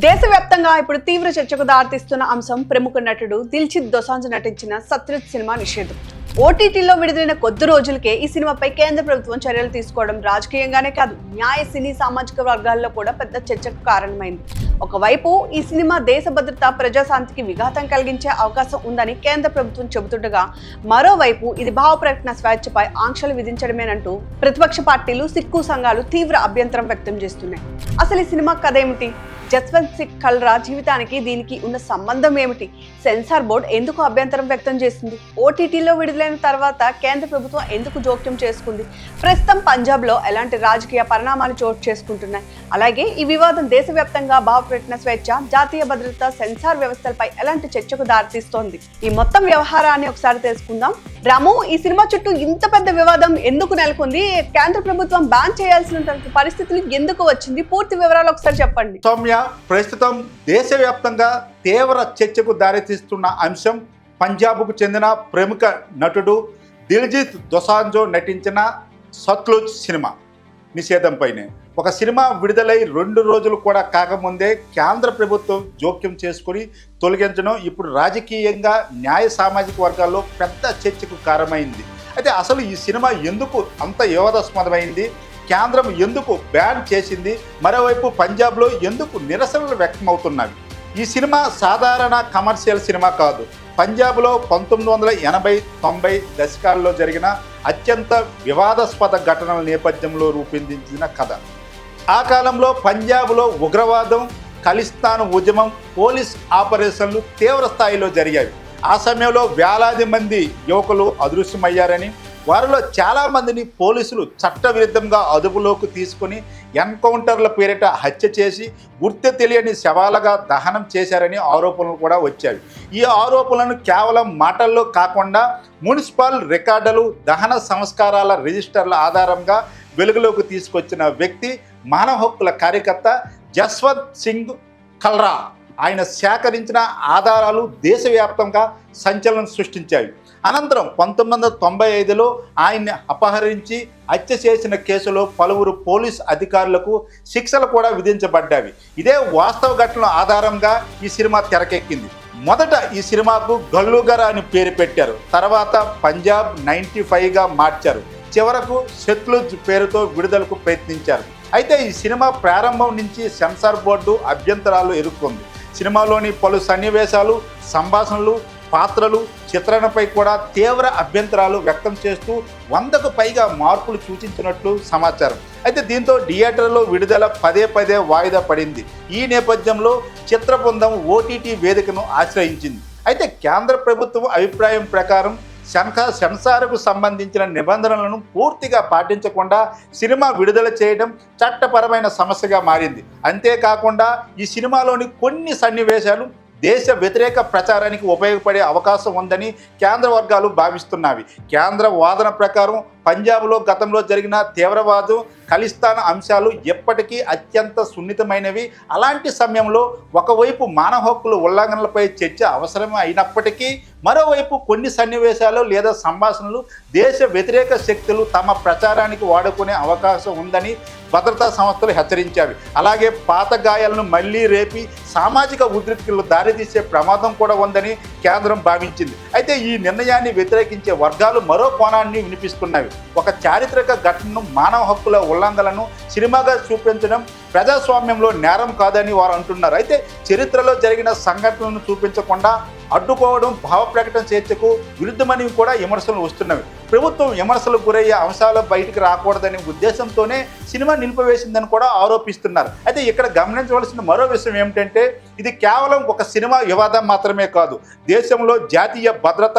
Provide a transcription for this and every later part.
దేశవ్యాప్తంగా ఇప్పుడు తీవ్ర చర్చకు దారితీస్తున్న అంశం ప్రముఖ నటుడు దిల్జిత్ దోసాంజ్ నటించిన సత్యజిత్ సినిమా నిషేధం. ఓటీటీలో విడుదలైన కొద్ది రోజులకే ఈ సినిమాపై కేంద్ర ప్రభుత్వం చర్యలు తీసుకోవడం రాజకీయంగానే కాదు, న్యాయ సినీ సామాజిక వర్గాల్లో కూడా పెద్ద చర్చకు కారణమైంది. ఒకవైపు ఈ సినిమా దేశ భద్రత, ప్రజాశాంతికి విఘాతం కలిగించే అవకాశం ఉందని కేంద్ర ప్రభుత్వం చెబుతుండగా, మరోవైపు ఇది భావ ప్రకటన స్వేచ్ఛపై ఆంక్షలు విధించడమేనంటూ ప్రతిపక్ష పార్టీలు, సిక్కు సంఘాలు తీవ్ర అభ్యంతరం వ్యక్తం చేస్తున్నాయి. అసలు ఈ సినిమా కథ ఏమిటి? జస్వంత్ సింగ్ కల్రా జీవితానికి దీనికి ఉన్న సంబంధం ఏమిటి? సెన్సార్ బోర్డు ఎందుకు అభ్యంతరం వ్యక్తం చేసింది? ఓటీటీలో విడుదలైన తర్వాత కేంద్ర ప్రభుత్వం ఎందుకు జోక్యం చేసుకుంది? ప్రస్తుతం పంజాబ్లో ఎలాంటి రాజకీయ పరిణామాలు చోటు చేసుకుంటున్నాయి? అలాగే ఈ వివాదం దేశవ్యాప్తంగా భావ ప్రకటన స్వేచ్ఛ, జాతీయ భద్రత, సెన్సార్ వ్యవస్థలపై ఎలాంటి చర్చకు దారితీస్తోంది? ఈ మొత్తం వ్యవహారాన్ని ఒకసారి తెలుసుకుందాం. రాము, ఈ సినిమా చుట్టూ ఇంత పెద్ద వివాదం ఎందుకు నెలకొంది? కేంద్ర ప్రభుత్వం బ్యాన్ చేయాల్సిన పరిస్థితులు ఎందుకు వచ్చింది? పూర్తి వివరాలు ఒకసారి చెప్పండి. ప్రస్తుతం దేశవ్యాప్తంగా తీవ్ర చర్చకు దారితీస్తున్న అంశం పంజాబ్కు చెందిన ప్రముఖ నటుడు దిల్జిత్ దోసాంజ్ నటించిన సత్లుజ్ సినిమా నిషేధంపైనే. ఒక సినిమా విడుదలై 2 రోజులు కూడా కాకముందే కేంద్ర ప్రభుత్వం జోక్యం చేసుకుని తొలగించడం ఇప్పుడు రాజకీయంగా, న్యాయ సామాజిక వర్గాల్లో పెద్ద చర్చకు కారణమైంది. అయితే అసలు ఈ సినిమా ఎందుకు అంత వివాదాస్పదమైంది? కేంద్రం ఎందుకు బ్యాన్ చేసింది? మరోవైపు పంజాబ్లో ఎందుకు నిరసనలు వ్యక్తమవుతున్నాయి? ఈ సినిమా సాధారణ కమర్షియల్ సినిమా కాదు. పంజాబ్లో 1980-90 దశకాల్లో జరిగిన అత్యంత వివాదాస్పద ఘటనల నేపథ్యంలో రూపొందించిన కథ. ఆ కాలంలో పంజాబ్లో ఉగ్రవాదం, ఖలిస్తాన్ ఉద్యమం, పోలీస్ ఆపరేషన్లు తీవ్ర స్థాయిలో జరిగాయి. ఆ సమయంలో వేలాది మంది యువకులు అదృశ్యమయ్యారని, వారిలో చాలామందిని పోలీసులు చట్టవిరుద్ధంగా అదుపులోకి తీసుకుని ఎన్కౌంటర్ల పేరిట హత్య చేసి గుర్తు తెలియని శవాలుగా దహనం చేశారని ఆరోపణలు కూడా వచ్చాయి. ఈ ఆరోపణలను కేవలం మాటల్లో కాకుండా మున్సిపల్ రికార్డులు, దహన సంస్కారాల రిజిస్టర్ల ఆధారంగా వెలుగులోకి తీసుకొచ్చిన వ్యక్తి మానవ హక్కుల కార్యకర్త జస్వంత్ సింగ్ కల్రా. ఆయన సేకరించిన ఆధారాలు దేశవ్యాప్తంగా సంచలనం సృష్టించాయి. అనంతరం 1995లో ఆయన్ని అపహరించి హత్య చేసిన కేసులో పలువురు పోలీస్ అధికారులకు శిక్షలు కూడా విధించబడ్డాయి. ఇదే వాస్తవ ఘటనల ఆధారంగా ఈ సినిమా తెరకెక్కింది. మొదట ఈ సినిమాకు గల్లుగర అని పేరు పెట్టారు. తర్వాత పంజాబ్ 95గా మార్చారు. చివరకు సత్లుజ్ పేరుతో విడుదలకు ప్రయత్నించారు. అయితే ఈ సినిమా ప్రారంభం నుంచి సెన్సార్ బోర్డు అభ్యంతరాలు ఎదుర్కొంది. సినిమాలోని పలు సన్నివేశాలు, సంభాషణలు, పాత్రలు, చిత్రణపై కూడా తీవ్ర అభ్యంతరాలు వ్యక్తం చేస్తూ 100కు పైగా మార్పులు సూచించినట్లు సమాచారం. అయితే దీంతో థియేటర్లో విడుదల పదే వాయిదా పడింది. ఈ నేపథ్యంలో చిత్ర బృందం ఓటీటీ వేదికను ఆశ్రయించింది. అయితే కేంద్ర ప్రభుత్వం అభిప్రాయం ప్రకారం సెన్సార్కు సంబంధించిన నిబంధనలను పూర్తిగా పాటించకుండా సినిమా విడుదల చేయడం చట్టపరమైన సమస్యగా మారింది. అంతేకాకుండా ఈ సినిమాలోని కొన్ని సన్నివేశాలు దేశ వ్యతిరేక ప్రచారానికి ఉపయోగపడే అవకాశం ఉందని కేంద్ర వర్గాలు భావిస్తున్నవి. కేంద్ర వాదన ప్రకారం పంజాబ్లో గతంలో జరిగిన తీవ్రవాదం, ఖలిస్తాన్ అంశాలు ఎప్పటికీ అత్యంత సున్నితమైనవి. అలాంటి సమయంలో ఒకవైపు మానవ హక్కుల ఉల్లంఘనలపై చర్చ అవసరం అయినప్పటికీ, మరోవైపు కొన్ని సన్నివేశాలు లేదా సంభాషణలు దేశ వ్యతిరేక శక్తులు తమ ప్రచారానికి వాడుకునే అవకాశం ఉందని భద్రతా సంస్థలు హెచ్చరించాయి. అలాగే పాత గాయాలను మళ్లీ రేపి సామాజిక ఉద్రిక్తులు దారితీసే ప్రమాదం కూడా ఉందని కేంద్రం భావించింది. అయితే ఈ నిర్ణయాన్ని వ్యతిరేకించే వర్గాలు మరో కోణాన్ని వినిపిస్తున్నవి. ఒక చారిత్రక ఘటనను, మానవ హక్కుల ఉల్లంఘనలను సినిమాగా చూపించడం ప్రజాస్వామ్యంలో నేరం కాదని వారు అంటున్నారు. అయితే చరిత్రలో జరిగిన సంఘటనలను చూపించకుండా అడ్డుకోవడం భావ ప్రకటన చర్చకు విరుద్ధమని కూడా విమర్శలు వస్తున్నవి. ప్రభుత్వం విమర్శలకు గురయ్యే అంశాలు బయటికి రాకూడదనే ఉద్దేశంతోనే సినిమా నిలిపివేసిందని కూడా ఆరోపిస్తున్నారు. అయితే ఇక్కడ గమనించవలసిన మరో విషయం ఏమిటంటే, ఇది కేవలం ఒక సినిమా వివాదం మాత్రమే కాదు. దేశంలో జాతీయ భద్రత,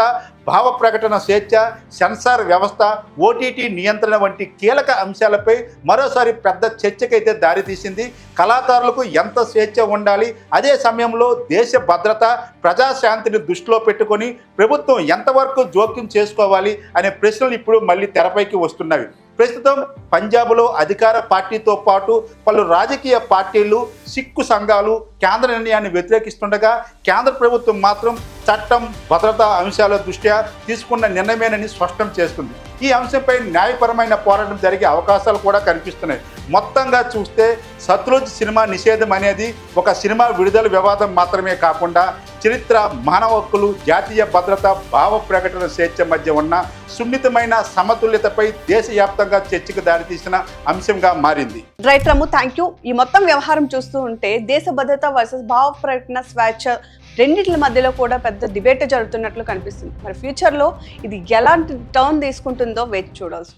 భావ ప్రకటన స్వేచ్ఛ, సెన్సార్ వ్యవస్థ, ఓటీటీ నియంత్రణ వంటి కీలక అంశాలపై మరోసారి పెద్ద చర్చకైతే దారితీసింది. కళాకారులకు ఎంత స్వేచ్ఛ ఉండాలి, అదే సమయంలో దేశ భద్రత, ప్రజాశాంతిని దృష్టిలో పెట్టుకొని ప్రభుత్వం ఎంతవరకు జోక్యం చేసుకోవాలి అనే ప్రశ్నలు ఇప్పుడు మళ్ళీ తెరపైకి వస్తున్నవి. ప్రస్తుతం పంజాబ్లో అధికార పార్టీతో పాటు పలు రాజకీయ పార్టీలు, సిక్కు సంఘాలు కేంద్ర నిర్ణయాన్ని వ్యతిరేకిస్తుండగా, కేంద్ర ప్రభుత్వం మాత్రం చట్టం, భద్రతా అంశాల దృష్ట్యా తీసుకున్న నిర్ణయమేనని స్పష్టం చేస్తుంది. ఈ అంశంపై న్యాయపరమైన పోరాటం జరిగే అవకాశాలు కూడా కనిపిస్తున్నాయి. మొత్తంగా చూస్తే సత్లుజ్ సినిమా నిషేధం అనేది ఒక సినిమా విడుదల వివాదం మాత్రమే కాకుండా చరిత్ర, మానవ హక్కులు, జాతీయ భద్రత, భావ ప్రకటన స్వేచ్ఛ మధ్య ఉన్న సున్నితమైన సమతుల్యతపై దేశవ్యాప్తంగా చర్చకు దారితీసిన అంశంగా మారింది. Right rum, thank you. ఈ మొత్తం వ్యవహారం చూస్తూ ఉంటే దేశ భద్రత వర్సెస్ భావ ప్రకటన స్వేచ్ఛ రెండింటి మధ్యలో కూడా పెద్ద డిబేట్ జరుగుతున్నట్లు కనిపిస్తుంది. మరి ఫ్యూచర్లో ఇది ఎలాంటి టర్న్ తీసుకుంటుందో వేచి చూడాల్సి.